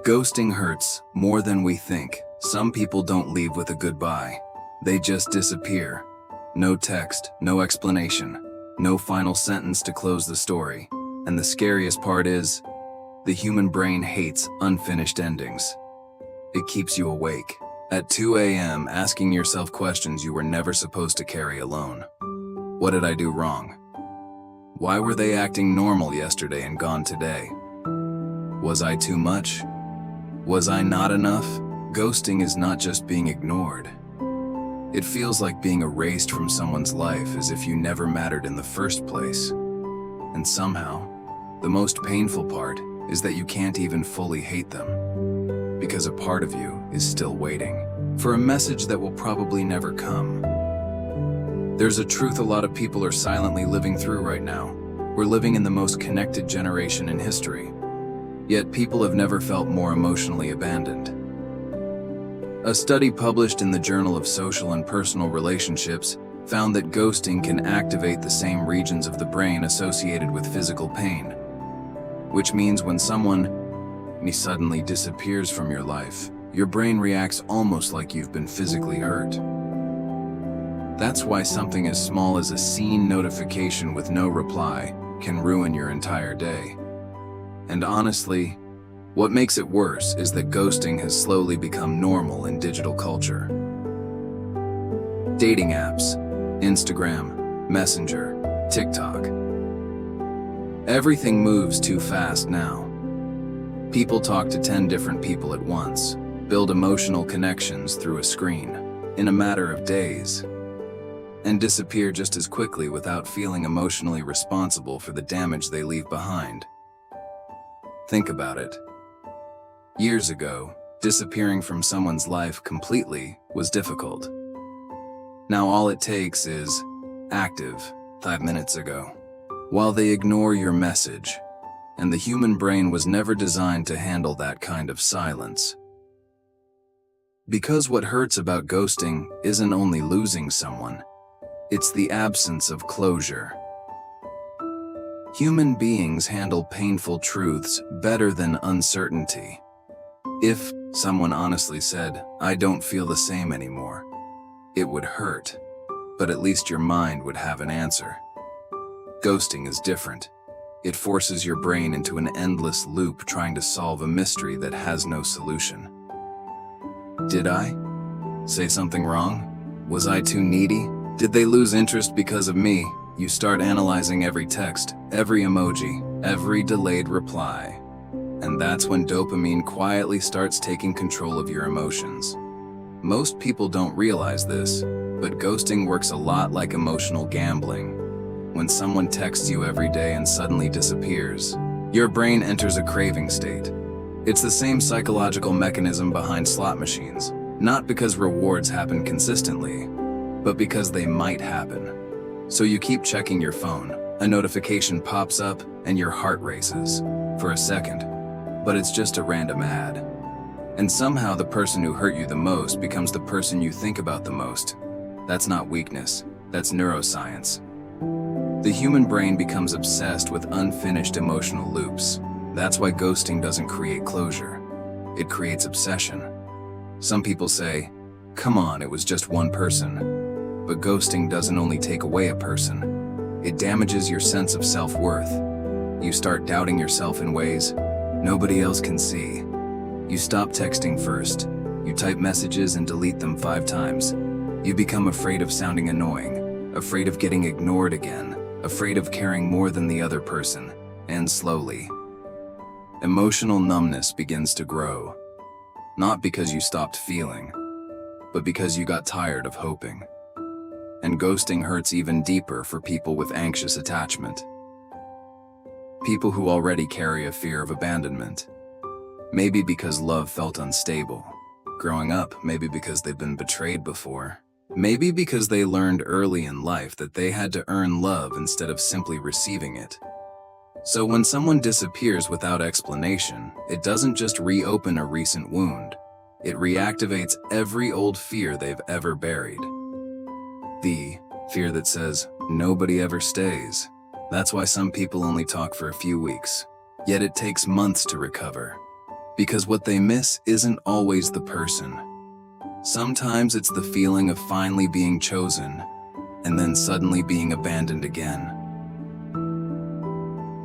Ghosting hurts more than we think. Some people don't leave with a goodbye. They just disappear. No text, no explanation, no final sentence to close the story. And the scariest part is, the human brain hates unfinished endings. It keeps you awake at 2 a.m. asking yourself questions you were never supposed to carry alone. What did I do wrong? Why were they acting normal yesterday and gone today? Was I too much? Was I not enough? Ghosting is not just being ignored. It feels like being erased from someone's life as if you never mattered in the first place. And somehow, the most painful part is that you can't even fully hate them, because a part of you is still waiting for a message that will probably never come. There's a truth a lot of people are silently living through right now. We're living in the most connected generation in history. Yet people have never felt more emotionally abandoned. A study published in the Journal of Social and Personal Relationships found that ghosting can activate the same regions of the brain associated with physical pain, which means when someone suddenly disappears from your life, your brain reacts almost like you've been physically hurt. That's why something as small as a seen notification with no reply can ruin your entire day. And honestly, what makes it worse is that ghosting has slowly become normal in digital culture. Dating apps, Instagram, Messenger, TikTok. Everything moves too fast now. People talk to 10 different people at once, build emotional connections through a screen in a matter of days, and disappear just as quickly without feeling emotionally responsible for the damage they leave behind. Think about it. Years ago, disappearing from someone's life completely was difficult. Now all it takes is active 5 minutes ago, while they ignore your message, and the human brain was never designed to handle that kind of silence. Because what hurts about ghosting isn't only losing someone, it's the absence of closure. Human beings handle painful truths better than uncertainty. If someone honestly said, "I don't feel the same anymore," it would hurt, but at least your mind would have an answer. Ghosting is different. It forces your brain into an endless loop trying to solve a mystery that has no solution. Did I say something wrong? Was I too needy? Did they lose interest because of me? You start analyzing every text, every emoji, every delayed reply. And that's when dopamine quietly starts taking control of your emotions. Most people don't realize this, but ghosting works a lot like emotional gambling. When someone texts you every day and suddenly disappears, your brain enters a craving state. It's the same psychological mechanism behind slot machines, not because rewards happen consistently, but because they might happen. So you keep checking your phone, a notification pops up, and your heart races for a second, but it's just a random ad. And somehow the person who hurt you the most becomes the person you think about the most. That's not weakness, that's neuroscience. The human brain becomes obsessed with unfinished emotional loops. That's why ghosting doesn't create closure. It creates obsession. Some people say, "Come on, it was just one person." But ghosting doesn't only take away a person. It damages your sense of self-worth. You start doubting yourself in ways nobody else can see. You stop texting first. You type messages and delete them 5 times. You become afraid of sounding annoying, afraid of getting ignored again, afraid of caring more than the other person. And slowly, emotional numbness begins to grow. Not because you stopped feeling, but because you got tired of hoping. And ghosting hurts even deeper for people with anxious attachment. People who already carry a fear of abandonment. Maybe because love felt unstable. Growing up, maybe because they've been betrayed before. Maybe because they learned early in life that they had to earn love instead of simply receiving it. So when someone disappears without explanation, it doesn't just reopen a recent wound. It reactivates every old fear they've ever buried. The fear that says, nobody ever stays. That's why some people only talk for a few weeks, yet it takes months to recover. Because what they miss isn't always the person. Sometimes it's the feeling of finally being chosen and then suddenly being abandoned again.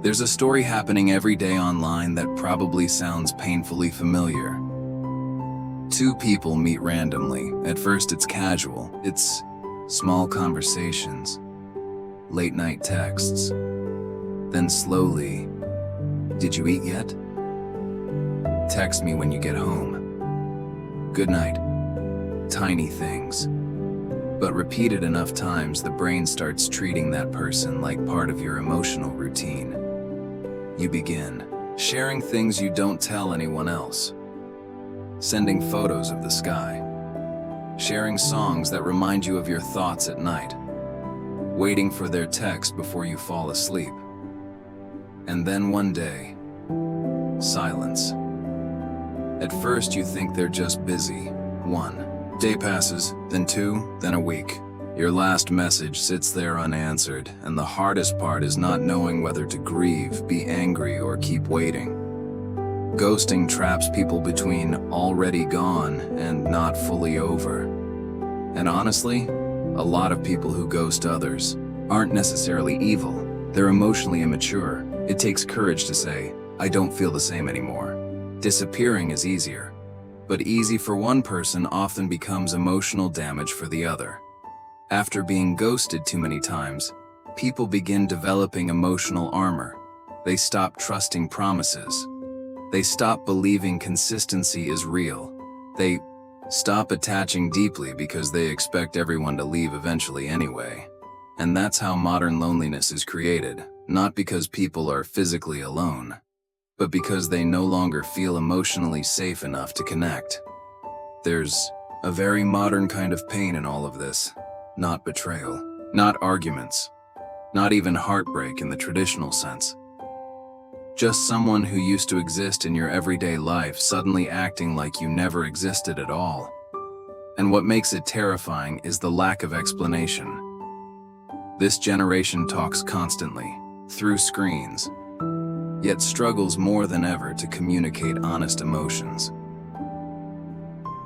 There's a story happening every day online that probably sounds painfully familiar. Two people meet randomly. At first it's casual. It's small conversations, late night texts. Then slowly, "Did you eat yet? Text me when you get home. Good night." Tiny things. But repeated enough times, the brain starts treating that person like part of your emotional routine. You begin sharing things you don't tell anyone else, sending photos of the sky, sharing songs that remind you of your thoughts at night, waiting for their text before you fall asleep. And then one day, silence. At first you think they're just busy. One day passes, then two, then a week. Your last message sits there unanswered, and the hardest part is not knowing whether to grieve, be angry, or keep waiting. Ghosting traps people between already gone and not fully over. And honestly, a lot of people who ghost others aren't necessarily evil. They're emotionally immature. It takes courage to say, "I don't feel the same anymore." Disappearing is easier, but easy for one person often becomes emotional damage for the other. After being ghosted too many times, people begin developing emotional armor. They stop trusting promises. They stop believing consistency is real. They stop attaching deeply because they expect everyone to leave eventually anyway. And that's how modern loneliness is created, not because people are physically alone, but because they no longer feel emotionally safe enough to connect. There's a very modern kind of pain in all of this. Not betrayal, not arguments, not even heartbreak in the traditional sense. Just someone who used to exist in your everyday life suddenly acting like you never existed at all. And what makes it terrifying is the lack of explanation. This generation talks constantly, through screens, yet struggles more than ever to communicate honest emotions.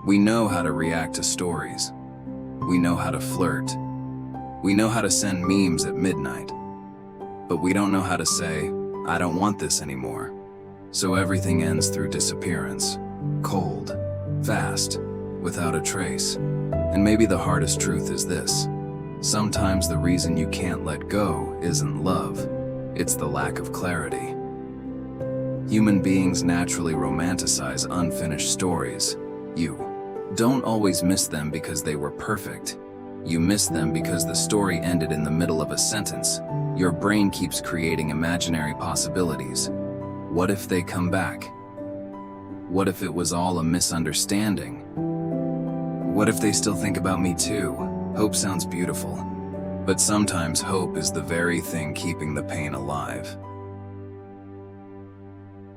We know how to react to stories. We know how to flirt. We know how to send memes at midnight. But we don't know how to say, "I don't want this anymore." So everything ends through disappearance. Cold, fast, without a trace. And maybe the hardest truth is this. Sometimes the reason you can't let go isn't love. It's the lack of clarity. Human beings naturally romanticize unfinished stories. You don't always miss them because they were perfect. You miss them because the story ended in the middle of a sentence. Your brain keeps creating imaginary possibilities. What if they come back? What if it was all a misunderstanding? What if they still think about me too? Hope sounds beautiful, but sometimes hope is the very thing keeping the pain alive.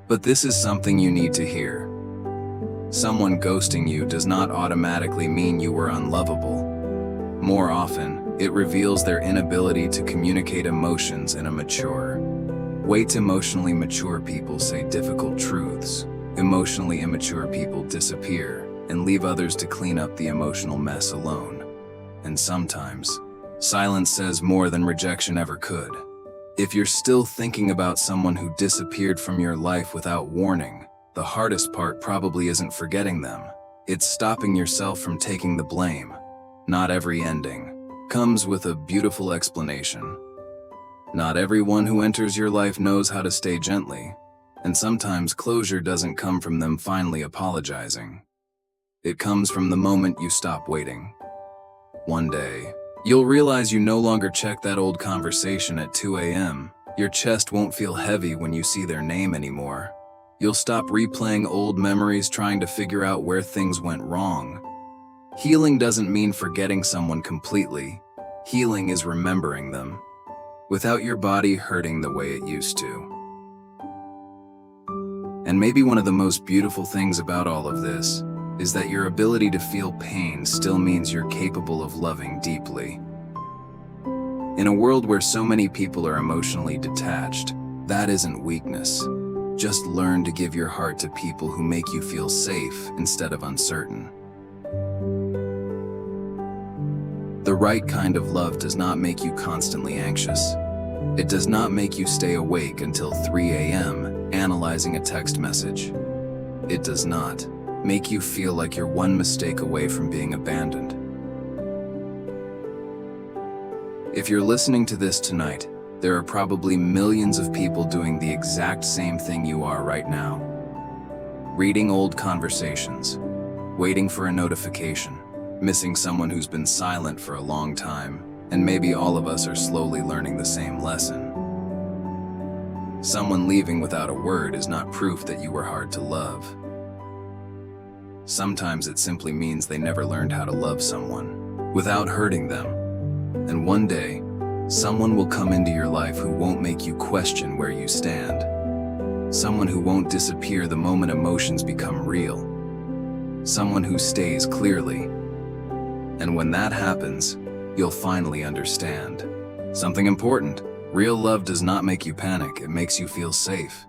But this is something you need to hear. Someone ghosting you does not automatically mean you were unlovable. More often, it reveals their inability to communicate emotions in a mature way. Emotionally mature people say difficult truths. Emotionally immature people disappear and leave others to clean up the emotional mess alone. And sometimes, silence says more than rejection ever could. If you're still thinking about someone who disappeared from your life without warning, the hardest part probably isn't forgetting them. It's stopping yourself from taking the blame. Not every ending comes with a beautiful explanation. Not everyone who enters your life knows how to stay gently, and sometimes closure doesn't come from them finally apologizing. It comes from the moment you stop waiting. One day, you'll realize you no longer check that old conversation at 2 a.m. Your chest won't feel heavy when you see their name anymore. You'll stop replaying old memories trying to figure out where things went wrong. Healing doesn't mean forgetting someone completely. Healing is remembering them, without your body hurting the way it used to. And maybe one of the most beautiful things about all of this is that your ability to feel pain still means you're capable of loving deeply. In a world where so many people are emotionally detached, that isn't weakness. Just learn to give your heart to people who make you feel safe instead of uncertain. The right kind of love does not make you constantly anxious. It does not make you stay awake until 3 a.m. analyzing a text message. It does not make you feel like you're one mistake away from being abandoned. If you're listening to this tonight, there are probably millions of people doing the exact same thing you are right now. Reading old conversations, waiting for a notification, missing someone who's been silent for a long time, and maybe all of us are slowly learning the same lesson. Someone leaving without a word is not proof that you were hard to love. Sometimes it simply means they never learned how to love someone without hurting them. And one day, someone will come into your life who won't make you question where you stand. Someone who won't disappear the moment emotions become real. Someone who stays clearly. And when that happens, you'll finally understand something important. Real love does not make you panic, it makes you feel safe.